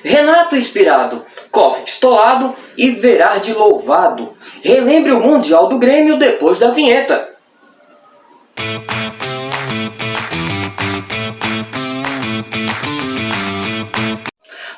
Renato inspirado, Koff pistolado e Verardi louvado. Relembre o Mundial do Grêmio depois da vinheta.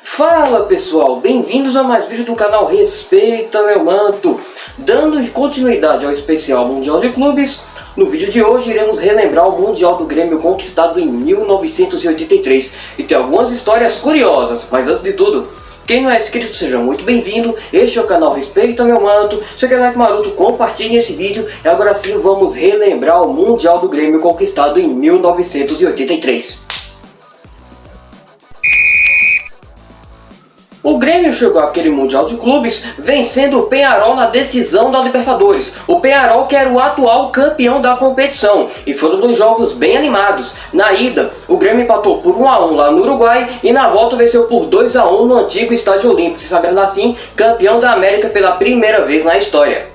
Fala pessoal, bem-vindos a mais vídeo do canal Respeita Meu Manto. Dando continuidade ao especial Mundial de Clubes, no vídeo de hoje iremos relembrar o Mundial do Grêmio conquistado em 1983 e tem algumas histórias curiosas, mas antes de tudo, quem não é inscrito seja muito bem-vindo, este é o canal Respeita Meu Manto, se quer like maroto, compartilhe esse vídeo e agora sim vamos relembrar o Mundial do Grêmio conquistado em 1983. O Grêmio chegou àquele Mundial de Clubes vencendo o Peñarol na decisão da Libertadores. O Peñarol que era o atual campeão da competição e foram dois jogos bem animados. Na ida, o Grêmio empatou por 1 a 1 lá no Uruguai e na volta venceu por 2 a 1 no antigo Estádio Olímpico, se sagrando assim campeão da América pela primeira vez na história.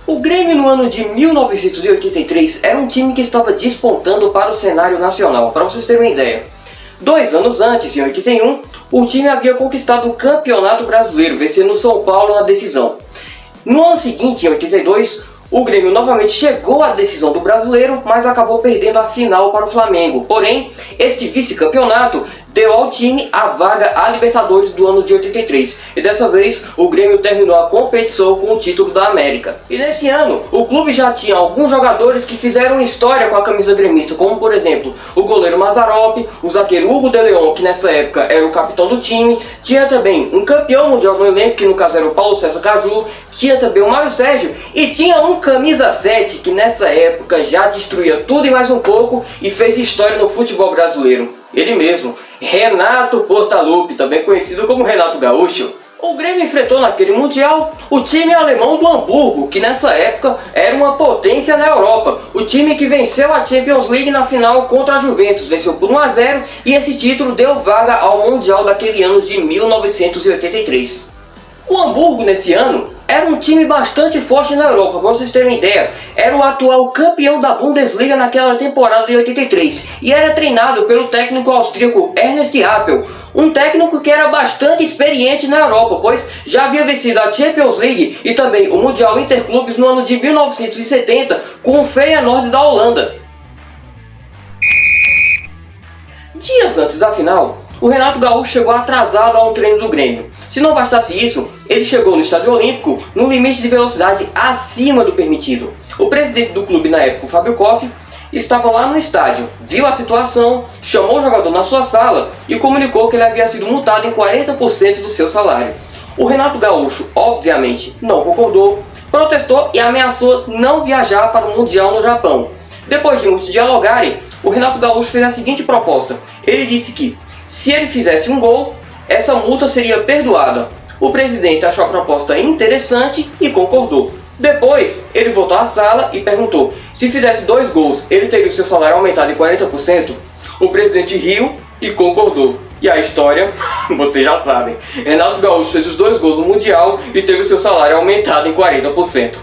O Grêmio no ano de 1983 era um time que estava despontando para o cenário nacional, para vocês terem uma ideia. 2 anos antes, em 81, o time havia conquistado o Campeonato Brasileiro, vencendo o São Paulo na decisão. No ano seguinte, em 82, o Grêmio novamente chegou à decisão do Brasileiro, mas acabou perdendo a final para o Flamengo. Porém, este vice-campeonato deu ao time a vaga à Libertadores do ano de 83. E dessa vez, o Grêmio terminou a competição com o título da América. E nesse ano, o clube já tinha alguns jogadores que fizeram história com a camisa gremista, como por exemplo, o goleiro Mazzaropi, o zagueiro Hugo de Leon, que nessa época era o capitão do time, tinha também um campeão mundial no elenco, que no caso era o Paulo César Caju, tinha também o Mário Sérgio, e tinha um camisa 7, que nessa época já destruía tudo e mais um pouco, e fez história no futebol brasileiro. Ele mesmo, Renato Portaluppi, também conhecido como Renato Gaúcho. O Grêmio enfrentou naquele Mundial o time alemão do Hamburgo, que nessa época era uma potência na Europa. O time que venceu a Champions League na final contra a Juventus, venceu por 1 a 0 e esse título deu vaga ao Mundial daquele ano de 1983. O Hamburgo nesse ano era um time bastante forte na Europa, para vocês terem uma ideia. Era o atual campeão da Bundesliga naquela temporada de 83 e era treinado pelo técnico austríaco Ernst Happel, um técnico que era bastante experiente na Europa, pois já havia vencido a Champions League e também o Mundial Interclubes no ano de 1970 com o Feyenoord da Holanda. Dias antes da final, o Renato Gaúcho chegou atrasado a um treino do Grêmio. Se não bastasse isso, ele chegou no Estádio Olímpico no limite de velocidade acima do permitido. O presidente do clube na época, o Fábio Koff, estava lá no estádio, viu a situação, chamou o jogador na sua sala e comunicou que ele havia sido multado em 40% do seu salário. O Renato Gaúcho, obviamente, não concordou, protestou e ameaçou não viajar para o Mundial no Japão. Depois de muitos dialogarem, o Renato Gaúcho fez a seguinte proposta. Ele disse que, se ele fizesse um gol, essa multa seria perdoada. O presidente achou a proposta interessante e concordou. Depois, ele voltou à sala e perguntou se fizesse 2 gols, ele teria o seu salário aumentado em 40%? O presidente riu e concordou. E a história, vocês já sabem. Renato Gaúcho fez os 2 gols no Mundial e teve o seu salário aumentado em 40%.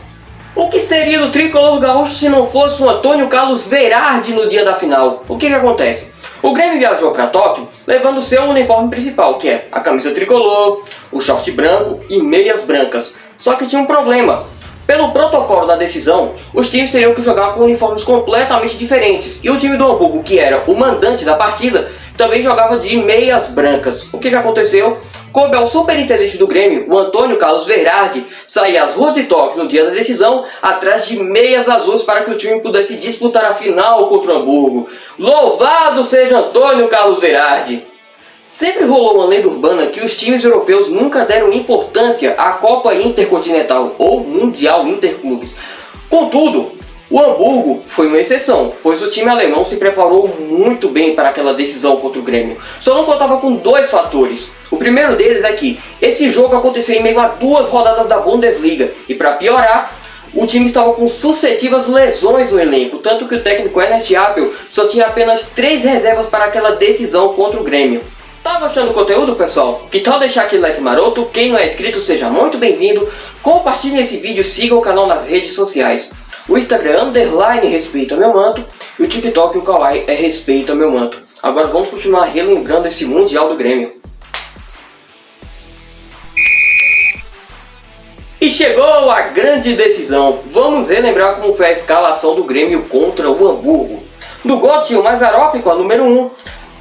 O que seria do tricolor gaúcho se não fosse o Antônio Carlos Verardi no dia da final? O que acontece? O Grêmio viajou para Tóquio levando seu uniforme principal, que é a camisa tricolor, o short branco e meias brancas. Só que tinha um problema. Pelo protocolo da decisão, os times teriam que jogar com uniformes completamente diferentes. E o time do Hamburgo, que era o mandante da partida, também jogava de meias brancas. O que aconteceu? Coube ao superintendente do Grêmio, o Antônio Carlos Verardi, sair às ruas de Tóquio no dia da decisão atrás de meias azuis para que o time pudesse disputar a final contra o Hamburgo. Louvado seja Antônio Carlos Verardi! Sempre rolou uma lenda urbana que os times europeus nunca deram importância à Copa Intercontinental ou Mundial Interclubes. Contudo, o Hamburgo foi uma exceção, pois o time alemão se preparou muito bem para aquela decisão contra o Grêmio. Só não contava com 2 fatores. O primeiro deles é que esse jogo aconteceu em meio a 2 rodadas da Bundesliga e, para piorar, o time estava com sucessivas lesões no elenco, tanto que o técnico Ernst Happel só tinha apenas 3 reservas para aquela decisão contra o Grêmio. Tá gostando do conteúdo, pessoal? Que tal deixar aquele like maroto? Quem não é inscrito, seja muito bem-vindo. Compartilhe esse vídeo e siga o canal nas redes sociais. O Instagram _ Respeita Meu Manto e o TikTok e o Kawaii é Respeita Meu Manto. Agora vamos continuar relembrando esse Mundial do Grêmio. chegou a grande decisão. Vamos relembrar como foi a escalação do Grêmio contra o Hamburgo. No gol tinha o Mazzaropi com a número 1.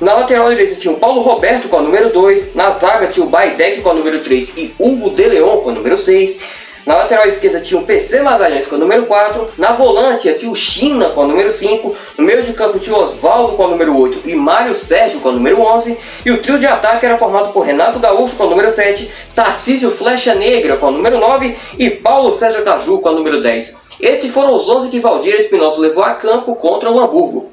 Na lateral direita tinha o Paulo Roberto com a número 2. Na zaga tinha o Baidec com a número 3 e Hugo de Leon com a número 6. Na lateral esquerda tinha o PC Magalhães com a número 4. Na volância tinha o China com a número 5. No meio de campo tinha o Osvaldo com a número 8 e Mário Sérgio com a número 11. E o trio de ataque era formado por Renato Gaúcho com a número 7, Tarcísio Flecha Negra com a número 9 e Paulo César Caju com a número 10. Estes foram os 11 que Valdir Espinosa levou a campo contra o Hamburgo.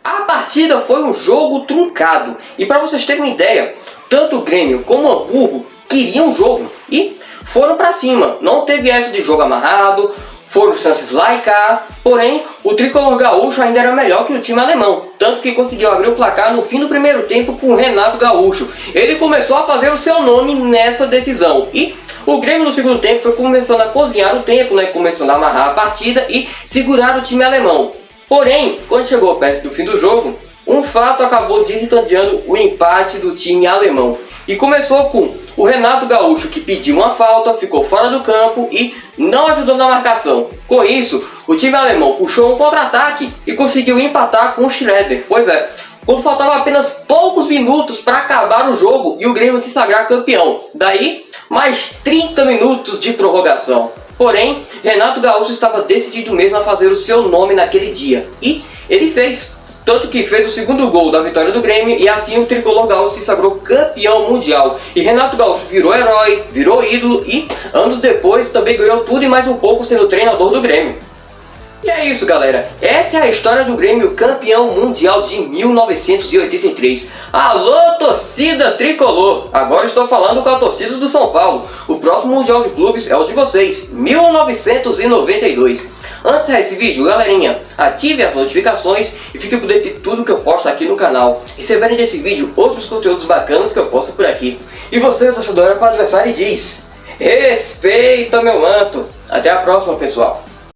A partida foi um jogo truncado. E para vocês terem uma ideia, tanto o Grêmio como o Hamburgo queriam o jogo e foram para cima. Não teve essa de jogo amarrado, foram chances lá e cá. Porém, o tricolor gaúcho ainda era melhor que o time alemão. Tanto que conseguiu abrir o placar no fim do primeiro tempo com o Renato Gaúcho. Ele começou a fazer o seu nome nessa decisão. E o Grêmio no segundo tempo foi começando a cozinhar o tempo, começando a amarrar a partida e segurar o time alemão. Porém, quando chegou perto do fim do jogo, um fato acabou desencadeando o empate do time alemão. E começou com o Renato Gaúcho, que pediu uma falta, ficou fora do campo e não ajudou na marcação. Com isso, o time alemão puxou um contra-ataque e conseguiu empatar com o Schroeder. Pois é, quando faltava apenas poucos minutos para acabar o jogo e o Grêmio se sagrar campeão. Daí, mais 30 minutos de prorrogação. Porém, Renato Gaúcho estava decidido mesmo a fazer o seu nome naquele dia. E ele fez. Tanto que fez o segundo gol da vitória do Grêmio e assim o tricolor gaúcho se sagrou campeão mundial. E Renato Gaúcho virou herói, virou ídolo e anos depois também ganhou tudo e mais um pouco sendo treinador do Grêmio. E é isso, galera. Essa é a história do Grêmio campeão mundial de 1983. Alô, torcida tricolor! Agora estou falando com a torcida do São Paulo. O próximo Mundial de Clubes é o de vocês, 1992. Antes de esse vídeo, galerinha, ative as notificações e fique por dentro de tudo que eu posto aqui no canal. Receberem desse vídeo outros conteúdos bacanas que eu posto por aqui. E você, torcedor, é para o adversário e diz: respeita meu manto. Até a próxima, pessoal.